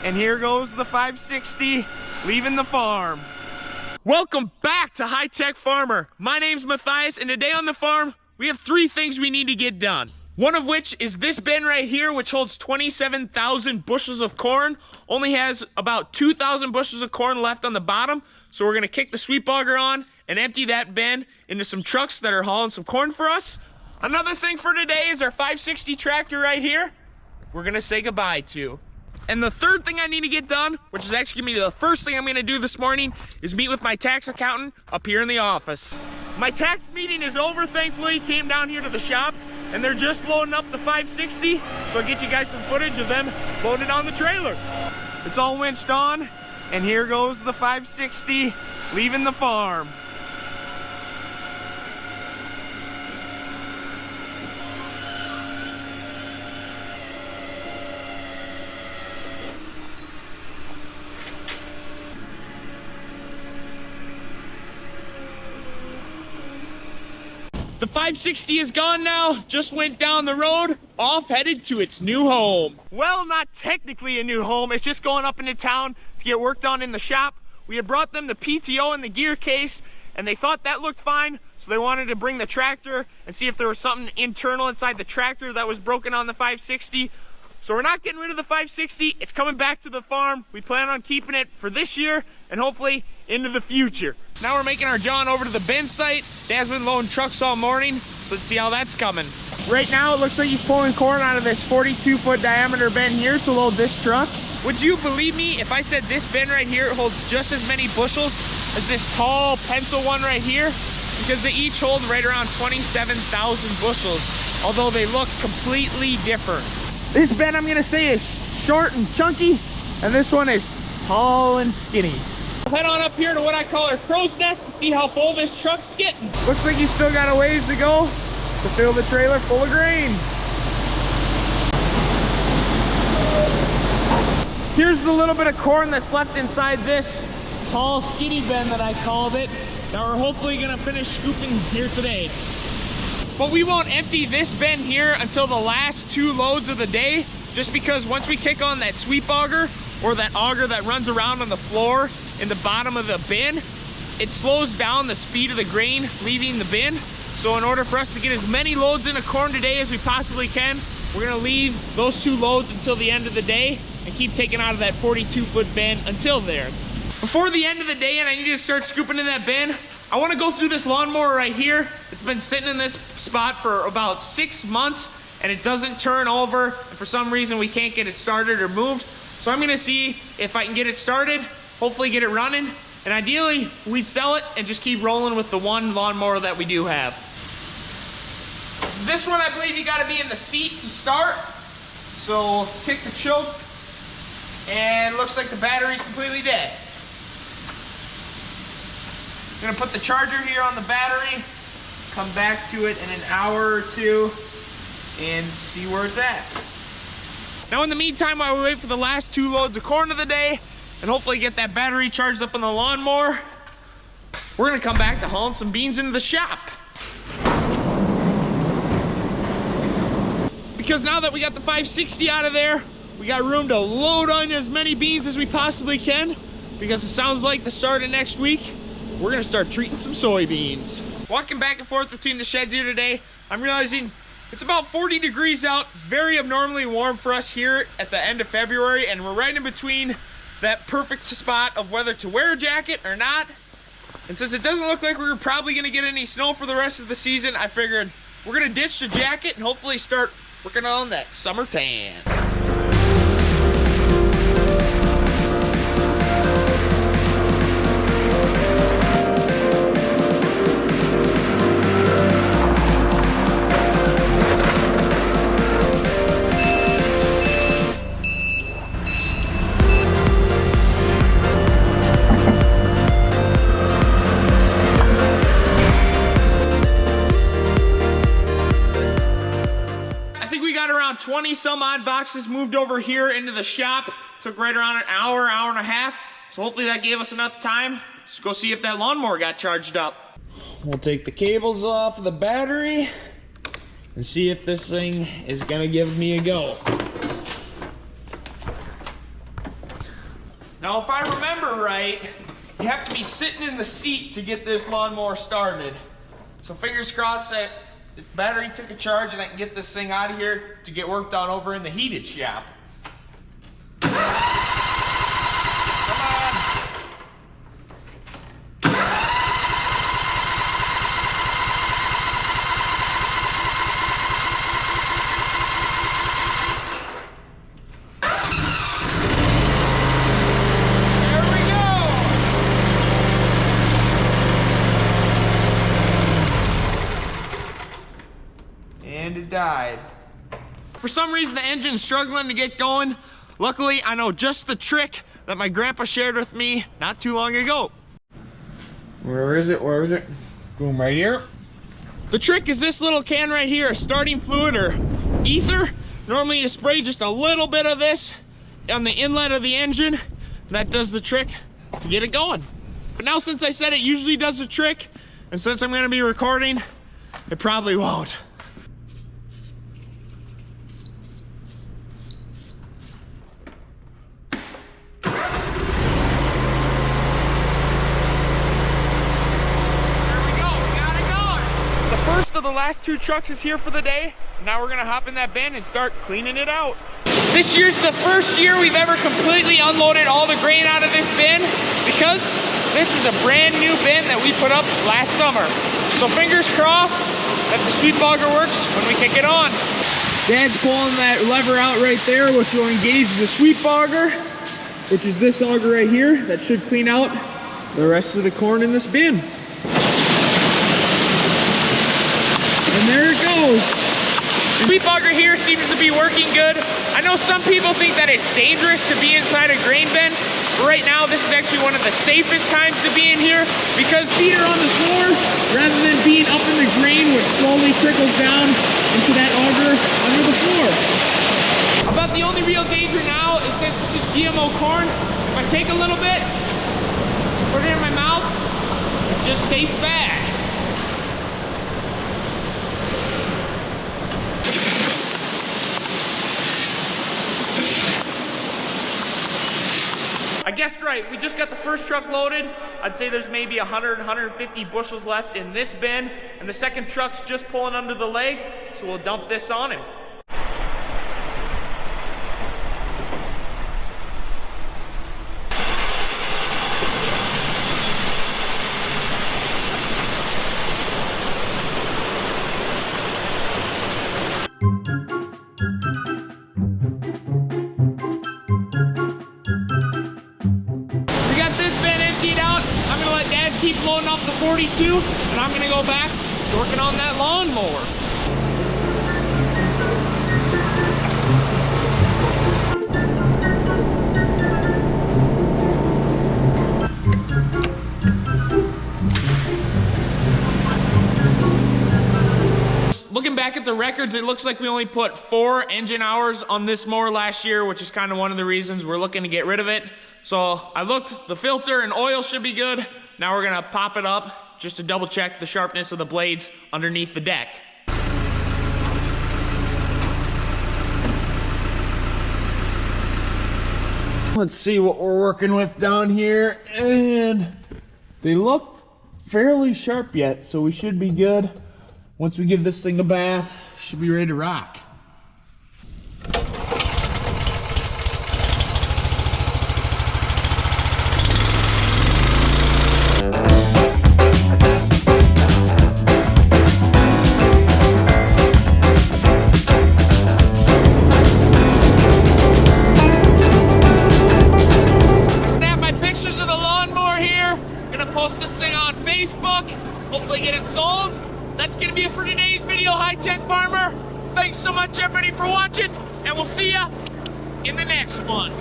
And here goes the 560 leaving the farm. Welcome back to HiTech Farmer. My name's Matthias, and today on the farm, we have 3 things we need to get done. One of which is this bin right here, which holds 27,000 bushels of corn. Only has about 2,000 bushels of corn left on the bottom. So we're gonna kick the sweep auger on and empty that bin into some trucks that are hauling some corn for us. Another thing for today is our 560 tractor right here. We're gonna say goodbye to. And the third thing I need to get done, which is actually gonna be the first thing I'm gonna do this morning, is meet with my tax accountant up here in the office. My tax meeting is over, thankfully. Came down here to the shop, and they're just loading up the 560, so I'll get you guys some footage of them loaded on the trailer. It's all winched on, and here goes the 560 leaving the farm. The 560 is gone now, just went down the road, off headed to its new home. Well, not technically a new home, it's just going up into town to get work done in the shop. We had brought them the PTO and the gear case, and they thought that looked fine, so they wanted to bring the tractor and see if there was something internal inside the tractor that was broken on the 560. So we're not getting rid of the 560, it's coming back to the farm. We plan on keeping it for this year and hopefully into the future. Now we're making our jaunt over to the bin site. Dad's been loading trucks all morning, so let's see how that's coming. Right now it looks like he's pulling corn out of this 42-foot diameter bin here to load this truck. Would you believe me if I said this bin right here holds just as many bushels as this tall pencil one right here? Because they each hold right around 27,000 bushels, although they look completely different. This bin, I'm gonna say, is short and chunky, and this one is tall and skinny. Head on up here to what I call our crow's nest to see how full this truck's getting. Looks like he's still got a ways to go to fill the trailer full of grain. Here's a little bit of corn that's left inside this tall, skinny bin that I called it, that we're hopefully gonna finish scooping here today. But we won't empty this bin here until the last 2 loads of the day, just because once we kick on that sweep auger, or that auger that runs around on the floor in the bottom of the bin, it slows down the speed of the grain leaving the bin. So in order for us to get as many loads in of corn today as we possibly can, we're gonna leave those 2 loads until the end of the day and keep taking out of that 42-foot bin until there. Before the end of the day and I need to start scooping in that bin, I wanna go through this lawnmower right here. It's been sitting in this spot for about 6 months and it doesn't turn over, and for some reason we can't get it started or moved. So I'm gonna see if I can get it started, hopefully get it running, and ideally we'd sell it and just keep rolling with the one lawnmower that we do have. This one, I believe you gotta be in the seat to start. So kick the choke, and it looks like the battery's completely dead. I'm gonna put the charger here on the battery, come back to it in an hour or 2, and see where it's at. Now in the meantime, while we wait for the last 2 loads of corn of the day, and hopefully get that battery charged up on the lawnmower, we're gonna come back to hauling some beans into the shop. Because now that we got the 560 out of there, we got room to load on as many beans as we possibly can, because it sounds like the start of next week, we're gonna start treating some soybeans. Walking back and forth between the sheds here today, I'm realizing it's about 40 degrees out, very abnormally warm for us here at the end of February, and we're right in between that perfect spot of whether to wear a jacket or not. And since it doesn't look like we're probably gonna get any snow for the rest of the season, I figured we're gonna ditch the jacket and hopefully start working on that summer tan. I think we got around 20 some odd boxes moved over here into the shop. Took right around an hour, hour and a half. So hopefully that gave us enough time to go see if that lawnmower got charged up. We'll take the cables off of the battery and see if this thing is gonna give me a go. Now, if I remember right, you have to be sitting in the seat to get this lawnmower started. So fingers crossed that the battery took a charge and I can get this thing out of here to get work done over in the heated shop. And it died. For some reason, the engine's struggling to get going. Luckily, I know just the trick that my grandpa shared with me not too long ago. Where is it? Where is it? Boom, right here. The trick is this little can right here, starting fluid or ether. Normally you spray just a little bit of this on the inlet of the engine. That does the trick to get it going. But now since I said it usually does the trick, and since I'm gonna be recording, it probably won't. First of the last 2 trucks is here for the day. Now we're gonna hop in that bin and start cleaning it out. This year's the first year we've ever completely unloaded all the grain out of this bin because this is a brand new bin that we put up last summer. So fingers crossed that the sweep auger works when we kick it on. Dad's pulling that lever out right there, which will engage the sweep auger, which is this auger right here that should clean out the rest of the corn in this bin. And there it goes. The sweep auger here seems to be working good. I know some people think that it's dangerous to be inside a grain bin, but right now this is actually one of the safest times to be in here because feet are on the floor rather than being up in the grain, which slowly trickles down into that auger under the floor. About the only real danger now is since this is GMO corn, if I take a little bit, put it in my mouth, it just tastes bad. I guessed right, we just got the first truck loaded. I'd say there's maybe 100, 150 bushels left in this bin, and the second truck's just pulling under the leg, so we'll dump this on him. Keep loading up the 42, and I'm gonna go back working on that lawnmower. Looking back at the records, it looks like we only put 4 engine hours on this mower last year, which is kind of one of the reasons we're looking to get rid of it. So I looked, the filter and oil should be good. Now we're gonna pop it up just to double check the sharpness of the blades underneath the deck. Let's see what we're working with down here, and they look fairly sharp yet, so we should be good. Once we give this thing a bath, should be ready to rock. Hopefully get it sold. That's gonna be it for today's video, HiTech Farmer. Thanks so much everybody for watching, and we'll see ya in the next one.